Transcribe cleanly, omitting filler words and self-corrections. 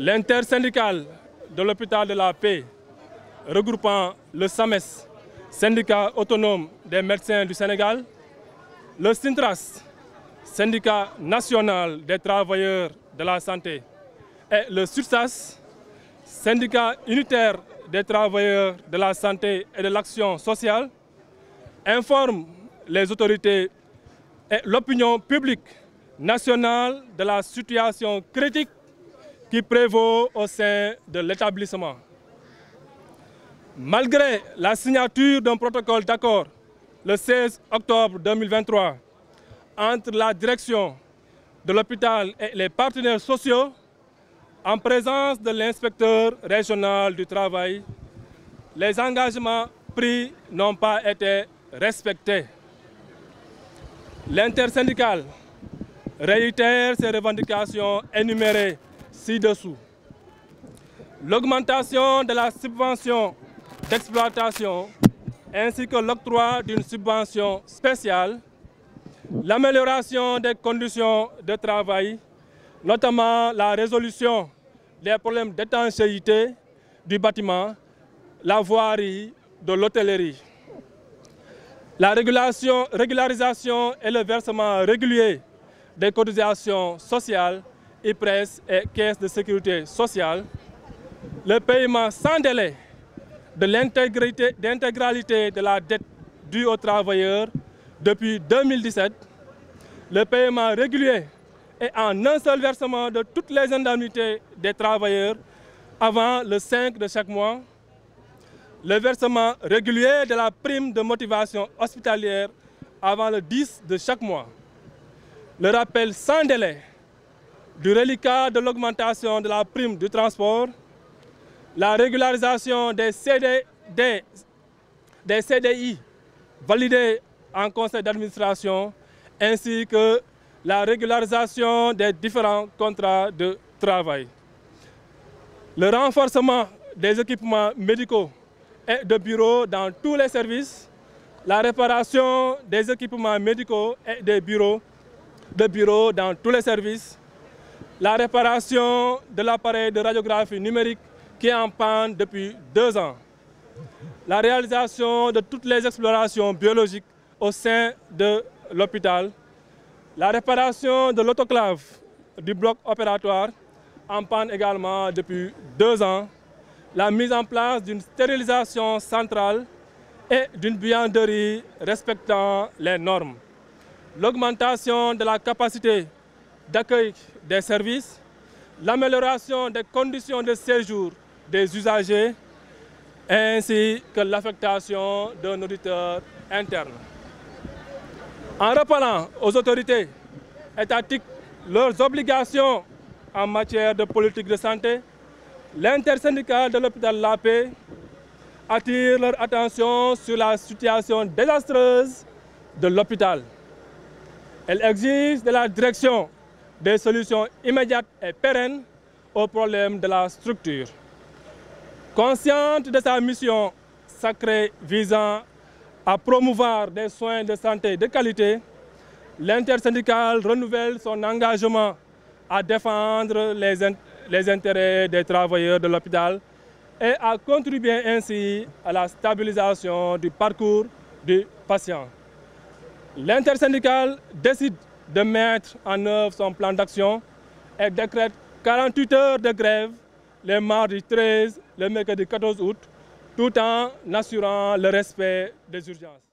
L'intersyndicale de l'hôpital de la Paix, regroupant le SAMES, syndicat autonome des médecins du Sénégal, le SINTRAS, syndicat national des travailleurs de la santé, et le SUTSAS, syndicat unitaire des travailleurs de la santé et de l'action sociale, informe les autorités et l'opinion publique nationale de la situation critique qui prévaut au sein de l'établissement. Malgré la signature d'un protocole d'accord le 16 octobre 2023 entre la direction de l'hôpital et les partenaires sociaux, en présence de l'inspecteur régional du travail, les engagements pris n'ont pas été respectés. L'intersyndicale réitère ses revendications énumérées ci-dessous. L'augmentation de la subvention d'exploitation ainsi que l'octroi d'une subvention spéciale, l'amélioration des conditions de travail, notamment la résolution des problèmes d'étanchéité du bâtiment, la voirie, de l'hôtellerie. La régularisation et le versement régulier des cotisations sociales, IPRES et caisse de sécurité sociale, le paiement sans délai de l'intégralité de la dette due aux travailleurs depuis 2017, le paiement régulier et en un seul versement de toutes les indemnités des travailleurs avant le 5 de chaque mois, le versement régulier de la prime de motivation hospitalière avant le 10 de chaque mois, le rappel sans délai du reliquat de l'augmentation de la prime du transport, la régularisation des CDI validés en conseil d'administration, ainsi que la régularisation des différents contrats de travail. Le renforcement des équipements médicaux et de bureaux dans tous les services, la réparation des équipements médicaux et des bureaux dans tous les services, la réparation de l'appareil de radiographie numérique qui est en panne depuis 2 ans, la réalisation de toutes les explorations biologiques au sein de l'hôpital, la réparation de l'autoclave du bloc opératoire en panne également depuis 2 ans, la mise en place d'une stérilisation centrale et d'une buanderie respectant les normes, l'augmentation de la capacité d'accueil des services, l'amélioration des conditions de séjour des usagers, ainsi que l'affectation d'un auditeur interne. En rappelant aux autorités étatiques leurs obligations en matière de politique de santé, l'intersyndicale de l'hôpital de la Paix attire leur attention sur la situation désastreuse de l'hôpital. Elle exige de la direction des solutions immédiates et pérennes aux problèmes de la structure. Consciente de sa mission sacrée visant à promouvoir des soins de santé de qualité, l'intersyndicale renouvelle son engagement à défendre les intérêts des travailleurs de l'hôpital et à contribuer ainsi à la stabilisation du parcours du patient. L'intersyndicale décide de mettre en œuvre son plan d'action et décrète 48 heures de grève les mardis 13, le mercredi 14 août, tout en assurant le respect des urgences.